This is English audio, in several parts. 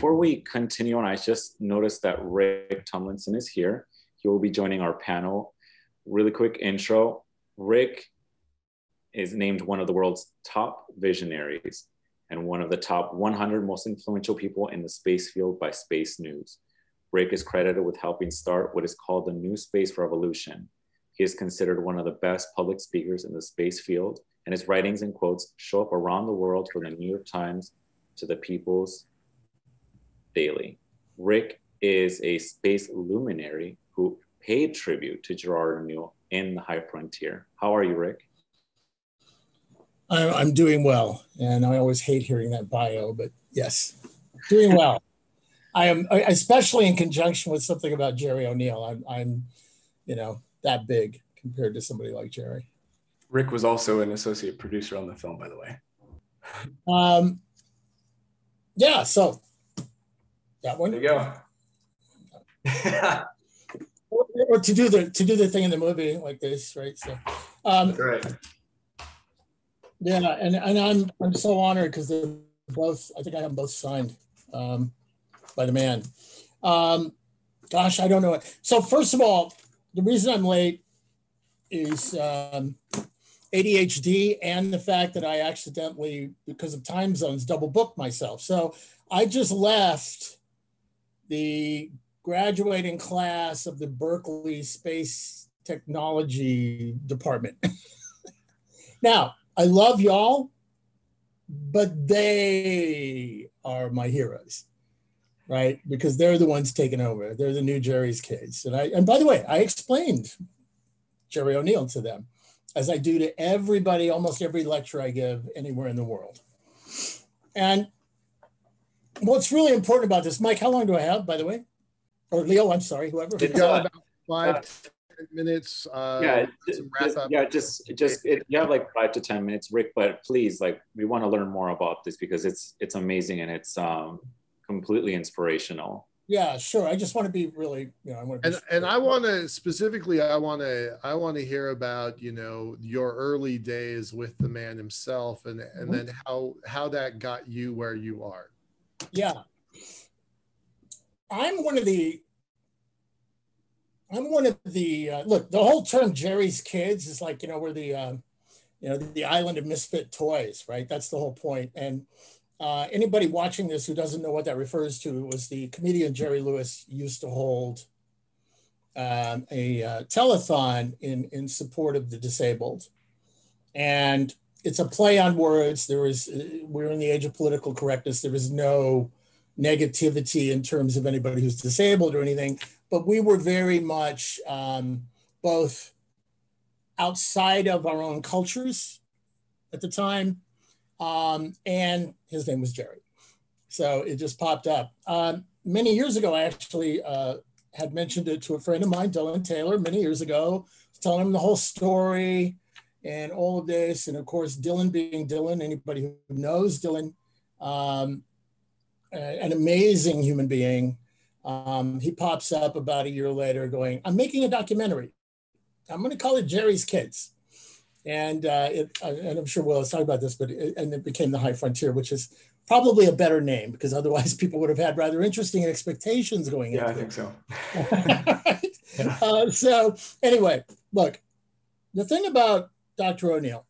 before we continue on, I just noticed that Rick Tumlinson is here. He will be joining our panel. Really quick intro. Rick is named one of the world's top visionaries and one of the top 100 most influential people in the space field by Space News. Rick is credited with helping start what is called the New Space Revolution. He is considered one of the best public speakers in the space field, and his writings and quotes show up around the world from the New York Times to the People's Daily. Rick is a space luminary who paid tribute to Gerard ONeal in The High Frontier. How are you, Rick? I'm doing well, and I always hate hearing that bio, but yes, doing well. I am, especially in conjunction with something about Jerry ONeal. I'm, that big compared to somebody like Jerry. Rick was also an associate producer on the film, by the way. Yeah, so that one. There you go. or to do the thing in the movie like this, right? So, that's right. Yeah, and I'm so honored because they're both. I think I have them both signed by the man. Gosh, I don't know it. So first of all, the reason I'm late is ADHD and the fact that I accidentally, because of time zones, double booked myself. So I just left the graduating class of the Berkeley Space Technology Department. Now, I love y'all, but they are my heroes, right? Because they're the ones taking over. They're the new Jerry's kids. And by the way, I explained Jerry ONeal to them, as I do to everybody, almost every lecture I give anywhere in the world. And what's really important about this, Mike, how long do I have, by the way? Or Leo, I'm sorry, whoever. You've got about 5 to 10 minutes. You have like 5 to 10 minutes, Rick, but please, we want to learn more about this because it's amazing and it's completely inspirational. Yeah, sure. I just want to be really, I want to. And I want to specifically, I want to hear about, your early days with the man himself, and then how that got you where you are. Yeah, I'm one of the. Look, the whole term Jerry's kids is like, we're the, the island of misfit toys, right? That's the whole point. And anybody watching this who doesn't know what that refers to was the comedian Jerry Lewis used to hold a telethon in support of the disabled. And it's a play on words. We're in the age of political correctness. There is no negativity in terms of anybody who's disabled or anything, but we were very much both outside of our own cultures at the time. And his name was Jerry. So it just popped up. Many years ago, I actually had mentioned it to a friend of mine, Dylan Taylor, many years ago, telling him the whole story and all of this. And of course, Dylan being Dylan, anybody who knows Dylan, an amazing human being. He pops up about a year later going, I'm making a documentary. I'm going to call it Jerry's Kids. And I'm sure we'll talk about this, and it became The High Frontier, which is probably a better name because otherwise people would have had rather interesting expectations going into it. Yeah, I think so. Right? Yeah. So anyway, look, the thing about Dr. ONeal,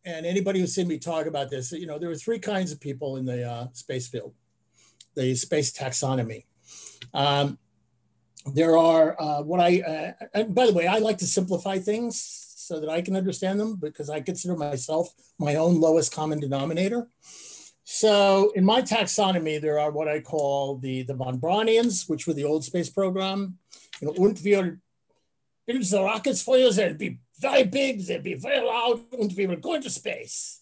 and anybody who's seen me talk about this, there are 3 kinds of people in the space field, the space taxonomy. There are and by the way, I like to simplify things so that I can understand them because I consider myself my own lowest common denominator. So in my taxonomy, there are what I call the von Braunians, which were the old space program. Und wir build the rockets for you. They'll be very big, they'll be very loud, and we will go into space.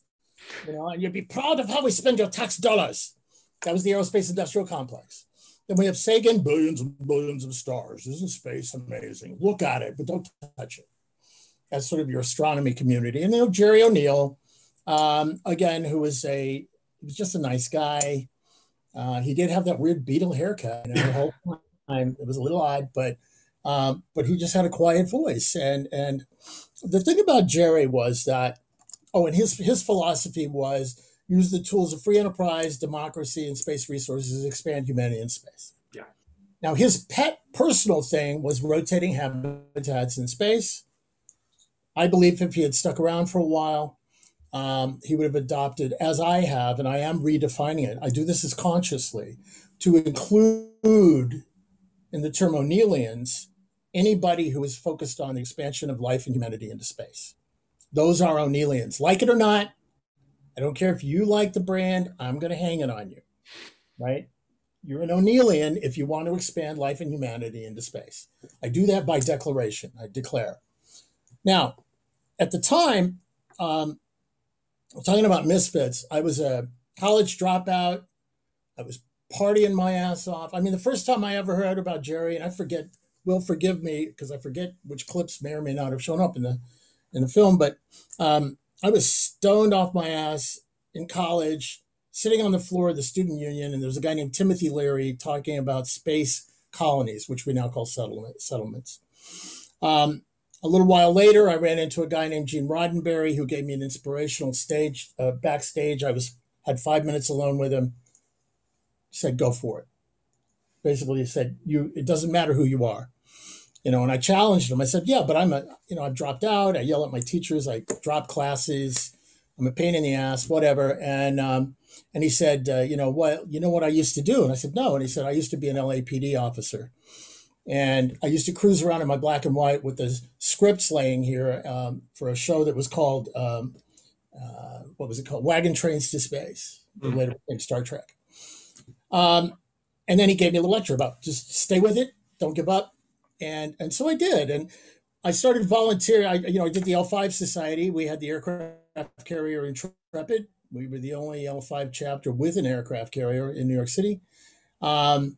And you'll be proud of how we spend your tax dollars. That was the Aerospace Industrial Complex. Then we have Sagan, billions and billions of stars. Isn't space amazing? Look at it, but don't touch it. That's sort of your astronomy community. And Jerry ONeal, again, who was just a nice guy. He did have that weird beetle haircut the whole time. It was a little odd, but he just had a quiet voice. And the thing about Jerry was that, and his philosophy was, use the tools of free enterprise, democracy, and space resources to expand humanity in space. Yeah. Now, his pet personal thing was rotating habitats in space. I believe if he had stuck around for a while, he would have adopted, as I have, and I am redefining it. I do this as consciously, to include in the term ONealians anybody who is focused on the expansion of life and humanity into space. Those are ONealians. Like it or not, I don't care if you like the brand, I'm going to hang it on you, right? You're an ONealian if you want to expand life and humanity into space. I do that by declaration. I declare. Now, at the time, talking about misfits, I was a college dropout. I was partying my ass off. I mean, the first time I ever heard about Jerry, and I forget, will forgive me because I forget which clips may or may not have shown up in the film, but I was stoned off my ass in college, sitting on the floor of the student union, and there was a guy named Timothy Leary talking about space colonies, which we now call settlements. A little while later, I ran into a guy named Gene Roddenberry who gave me an inspirational backstage. I had 5 minutes alone with him. He said, "Go for it." Basically, he said, it doesn't matter who you are. And I challenged him. I said, "Yeah, but I've dropped out. I yell at my teachers. I drop classes. I'm a pain in the ass, whatever." And he said, "You know what I used to do?" And I said, "No." And he said, "I used to be an LAPD officer. And I used to cruise around in my black and white with the scripts laying here for a show that was called, what was it called? Wagon Trains to Space, later in Star Trek." And then he gave me a little lecture about just stay with it, don't give up. And so I did. And I started volunteering. I did the L5 Society. We had the aircraft carrier Intrepid. We were the only L5 chapter with an aircraft carrier in New York City. And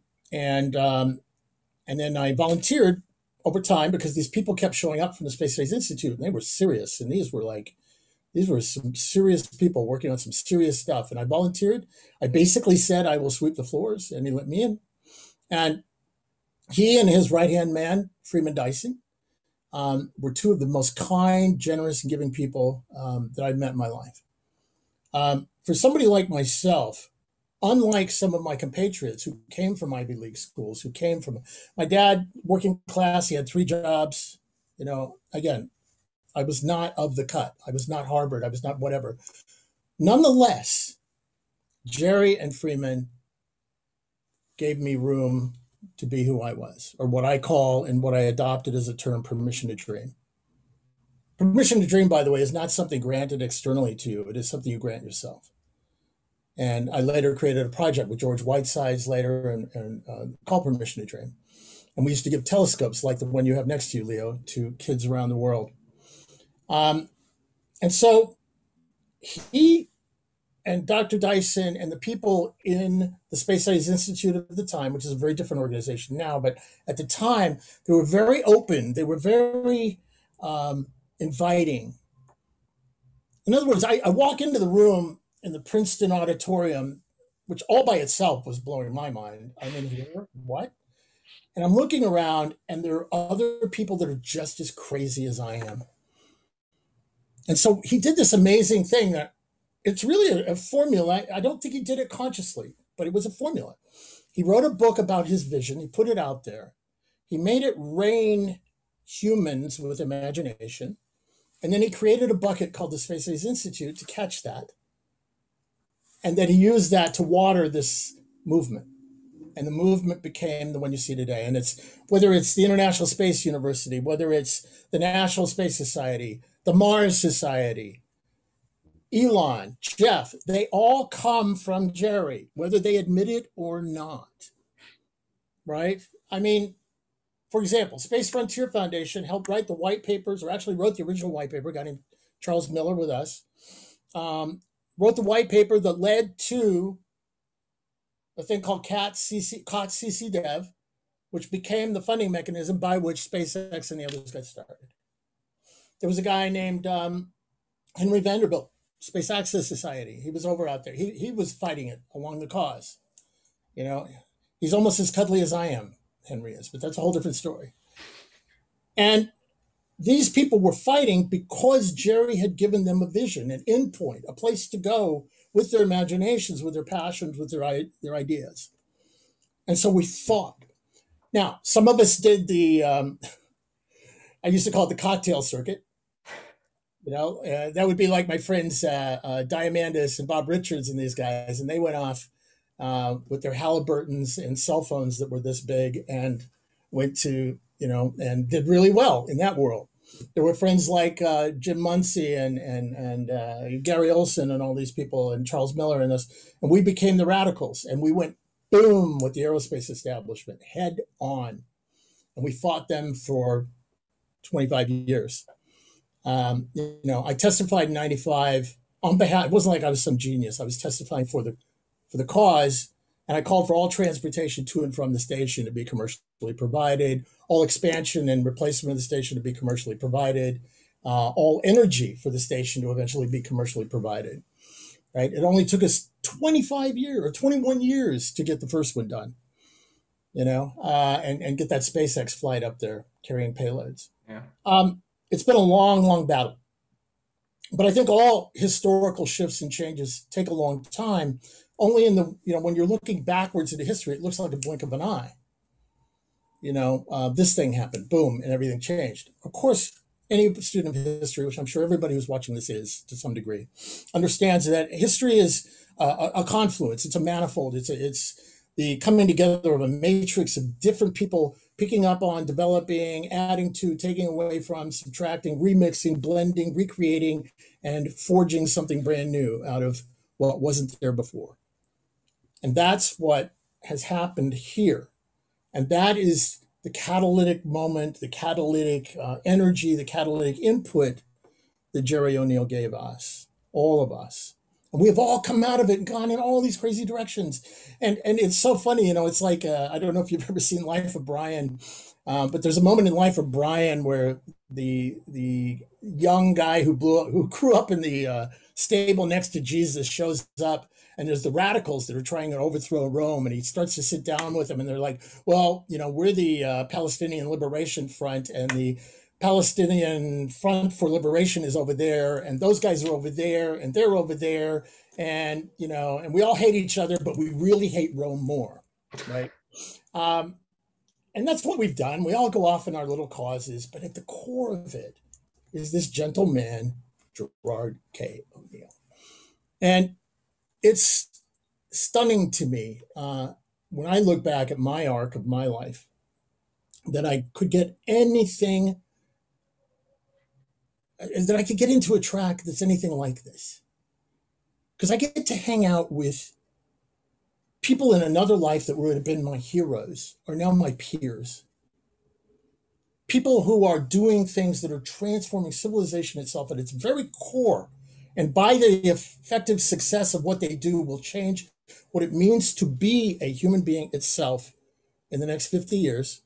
then I volunteered over time because these people kept showing up from the Space Studies Institute, and they were serious. And these were some serious people working on some serious stuff. And I volunteered. I basically said, "I will sweep the floors," and he let me in. And he and his right-hand man, Freeman Dyson, were two of the most kind, generous, and giving people that I've met in my life. For somebody like myself, unlike some of my compatriots who came from Ivy League schools, who came from my dad, working class, he had 3 jobs. Again, I was not of the cut. I was not Harvard. I was not whatever. Nonetheless, Jerry and Freeman gave me room to be who I was, or what I call and what I adopted as a term, permission to dream. Permission to dream, by the way, is not something granted externally to you. It is something you grant yourself. And I later created a project with George Whitesides later and called Permission to Dream. And we used to give telescopes like the one you have next to you, Leo, to kids around the world. And so he and Dr. Dyson and the people in the Space Studies Institute at the time, which is a very different organization now, but at the time, they were very open. They were very inviting. In other words, I walk into the room in the Princeton auditorium, which all by itself was blowing my mind. I'm in here, what? And I'm looking around, and there are other people that are just as crazy as I am. And so he did this amazing thing that it's really a formula. I don't think he did it consciously, but it was a formula. He wrote a book about his vision. He put it out there. He made it rain humans with imagination. And then he created a bucket called the Space Studies Institute to catch that. And then he used that to water this movement. And the movement became the one you see today. And it's whether it's the International Space University, whether it's the National Space Society, the Mars Society, Elon, Jeff, they all come from Jerry, whether they admit it or not, right? I mean, for example, Space Frontier Foundation helped write the white papers, or actually wrote the original white paper, a guy named Charles Miller with us, wrote the white paper that led to a thing called COTS-CC Dev, which became the funding mechanism by which SpaceX and the others got started. There was a guy named Henry Vanderbilt, Space Access Society. He was over out there. He was fighting it along the cause. He's almost as cuddly as I am, Henry is, but that's a whole different story. And these people were fighting because Jerry had given them a vision, an endpoint, a place to go with their imaginations, with their passions, with their ideas. And so we thought. Now, some of us did I used to call it the cocktail circuit. That would be like my friends Diamandis and Bob Richards and these guys, and they went off with their Halliburtons and cell phones that were this big and went to, and did really well in that world. There were friends like Jim Muncie and Gary Olson and all these people and Charles Miller and us, and we became the radicals, and we went boom with the aerospace establishment head on, and we fought them for 25 years. I testified in 95 on behalf. It wasn't like I was some genius. I was testifying for the cause, and I called for all transportation to and from the station to be commercially provided, all expansion and replacement of the station to be commercially provided, all energy for the station to eventually be commercially provided. Right? It only took us 25 years or 21 years to get the first one done. And get that SpaceX flight up there carrying payloads. Yeah. It's been a long, long battle. But I think all historical shifts and changes take a long time. Only in when you're looking backwards into history, it looks like a blink of an eye. This thing happened, boom, and everything changed. Of course, any student of history, which I'm sure everybody who's watching this is to some degree, understands that history is a confluence. It's a manifold. It's the coming together of a matrix of different people picking up on, developing, adding to, taking away from, subtracting, remixing, blending, recreating, and forging something brand new out of what wasn't there before. And that's what has happened here. And that is the catalytic moment, the catalytic energy, the catalytic input that Jerry ONeal gave us, all of us. And we have all come out of it and gone in all these crazy directions. And it's so funny, it's like, I don't know if you've ever seen Life of Brian, but there's a moment in Life of Brian where the young guy who grew up in the stable next to Jesus shows up, and there's the radicals that are trying to overthrow Rome, and he starts to sit down with them, and they're like, well, we're the Palestinian Liberation Front, and the Palestinian Front for Liberation is over there, and those guys are over there, and they're over there, and and we all hate each other, but we really hate Rome more, right? And that's what we've done. We all go off in our little causes, but at the core of it is this gentleman, Gerard K. ONeal. And it's stunning to me when I look back at my arc of my life that I could get anything, that I could get into a track that's anything like this. Because I get to hang out with people in another life that would have been my heroes are now my peers. People who are doing things that are transforming civilization itself at its very core. And by the effective success of what they do will change what it means to be a human being itself in the next 50 years,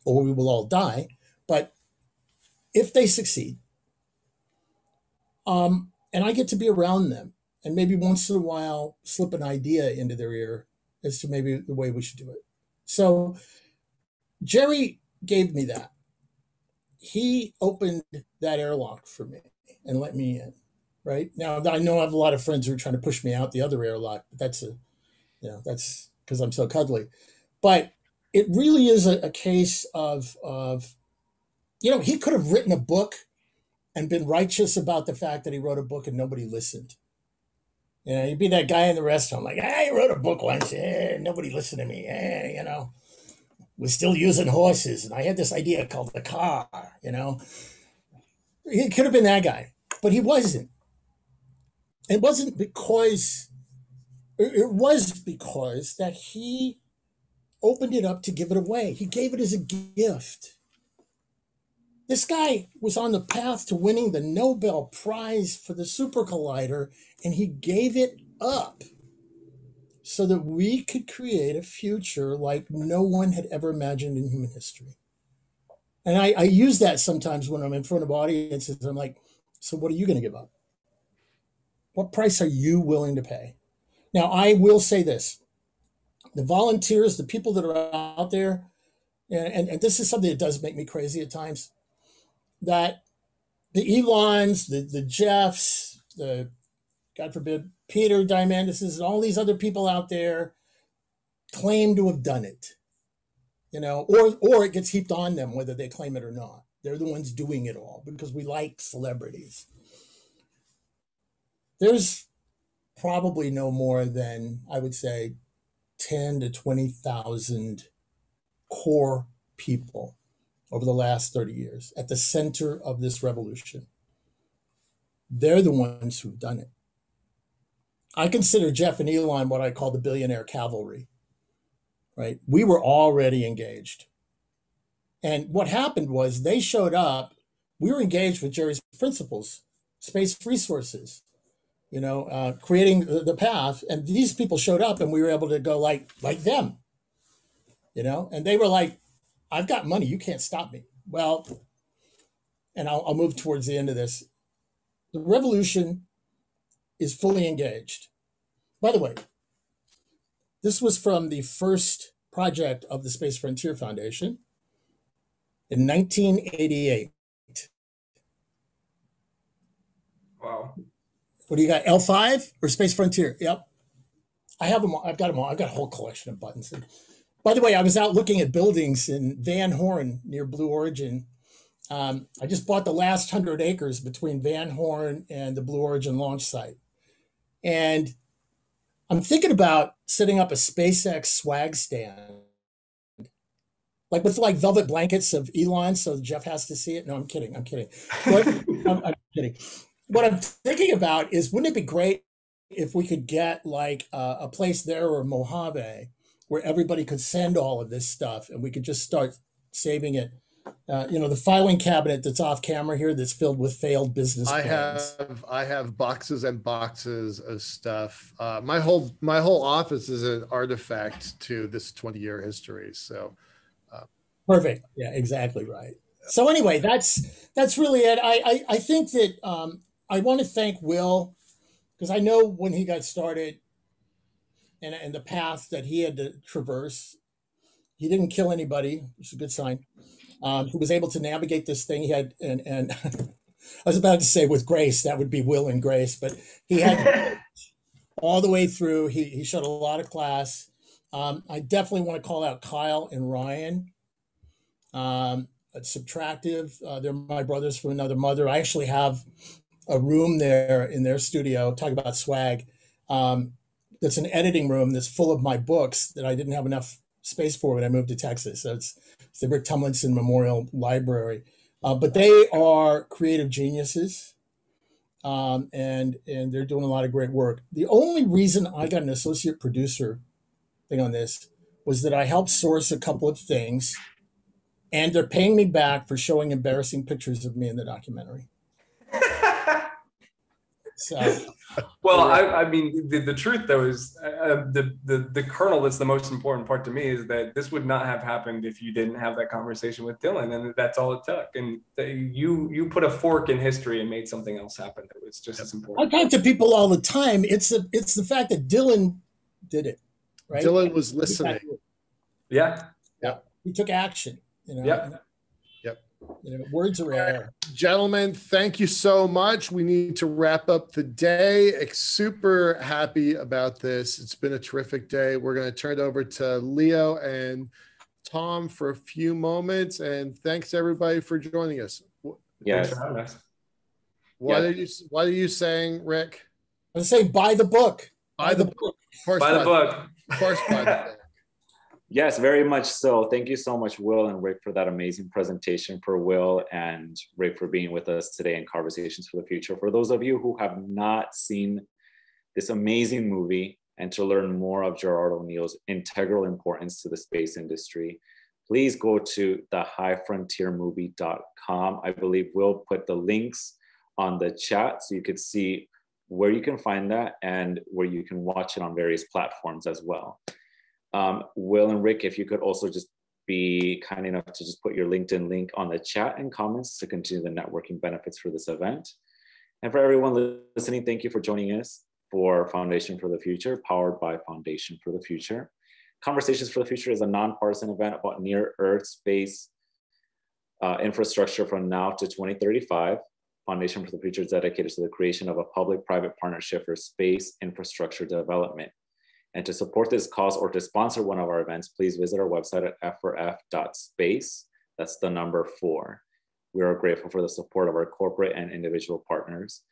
or we will all die. But if they succeed, and I get to be around them, and maybe once in a while slip an idea into their ear as to maybe the way we should do it. So Jerry gave me that. He opened that airlock for me and let me in. Right now, I know I have a lot of friends who are trying to push me out the other airlock, but that's because I'm so cuddly. But it really is a case of he could have written a book and been righteous about the fact that he wrote a book and nobody listened. You'd be that guy in the restaurant like, I wrote a book once, nobody listened to me, we're still using horses, and I had this idea called the car, He could have been that guy, but he wasn't. It was because that he opened it up to give it away. He gave it as a gift. This guy was on the path to winning the Nobel Prize for the Super Collider, and he gave it up so that we could create a future like no one had ever imagined in human history. And I use that sometimes when I'm in front of audiences. I'm like, so what are you going to give up? What price are you willing to pay? Now, I will say this. The volunteers, the people that are out there, and this is something that does make me crazy at times, that the Elons, the Jeffs, the, God forbid, Peter Diamandis and all these other people out there claim to have done it, you know, or it gets heaped on them whether they claim it or not. They're the ones doing it all because we like celebrities. There's probably no more than, I would say, 10 to 20,000 core people over the last 30 years at the center of this revolution. They're the ones who've done it. I consider Jeff and Elon what I call the billionaire cavalry, right? We were already engaged. And what happened was they showed up, we were engaged with Jerry's principles, space resources, you know, creating the path. And these people showed up and we were able to go like them, you know, and they were like, I've got money, you can't stop me. Well, and I'll move towards the end of this. The revolution is fully engaged. By the way, this was from the first project of the Space Frontier Foundation in 1988. Wow. What do you got, L5 or Space Frontier? Yep. I have them all. I've got them all. I've got a whole collection of buttons. And by the way, I was out looking at buildings in Van Horn near Blue Origin. I just bought the last 100 acres between Van Horn and the Blue Origin launch site. And I'm thinking about setting up a SpaceX swag stand, like with like velvet blankets of Elon, so Jeff has to see it. No, I'm kidding. I'm kidding. I'm kidding. What I'm thinking about is, wouldn't it be great if we could get like a place there or Mojave where everybody could send all of this stuff and we could just start saving it. You know, the filing cabinet that's off camera here that's filled with failed business plans. I have boxes and boxes of stuff. My whole office is an artifact to this 20-year history. So perfect. Yeah, exactly right. So anyway, that's really it. I think that I want to thank Will, because I know when he got started and the path that he had to traverse, he didn't kill anybody, which is a good sign. He was able to navigate this thing. He had, and I was about to say with grace, that would be Will and grace, but he had all the way through. He showed a lot of class. I definitely want to call out Kyle and Ryan. Subtractive. They're my brothers from another mother. I actually have a room there in their studio, talk about swag. That's an editing room that's full of my books that I didn't have enough space for when I moved to Texas. So it's the Rick Tumlinson Memorial Library. But they are creative geniuses, and they're doing a lot of great work. The only reason I got an associate producer thing on this was that I helped source a couple of things, and they're paying me back for showing embarrassing pictures of me in the documentary. So, well, I mean, the truth though is the kernel that's the most important part to me is that this would not have happened if you didn't have that conversation with Dylan, and that's all it took. And you put a fork in history and made something else happen. It was just as important. I talk to people all the time. It's the fact that Dylan did it, right? Dylan was listening. Yeah. He took action. You know. Yep. You know, words are rare. Gentlemen, thank you so much. We need to wrap up the day. Super happy about this. It's been a terrific day. We're going to turn it over to Leo and Tom for a few moments. And thanks everybody for joining us. Yes. What are you saying, Rick? I'm saying buy the book. Buy the book. Buy the book. Of course, buy the book. Yes, very much so. Thank you so much, Will and Rick, for that amazing presentation. For Will and Rick for being with us today in Conversations for the Future. For those of you who have not seen this amazing movie and to learn more of Gerard O'Neal's integral importance to the space industry, please go to thehighfrontiermovie.com. I believe we'll put the links on the chat so you could see where you can find that and where you can watch it on various platforms as well. Will and Rick, if you could also just be kind enough to just put your LinkedIn link on the chat and comments to continue the networking benefits for this event. And for everyone listening, thank you for joining us for Foundation for the Future, powered by Foundation for the Future. Conversations for the Future is a nonpartisan event about near Earth space infrastructure from now to 2035. Foundation for the Future is dedicated to the creation of a public-private partnership for space infrastructure development. And to support this cause or to sponsor one of our events, please visit our website at f4f.space. That's the number 4. We are grateful for the support of our corporate and individual partners.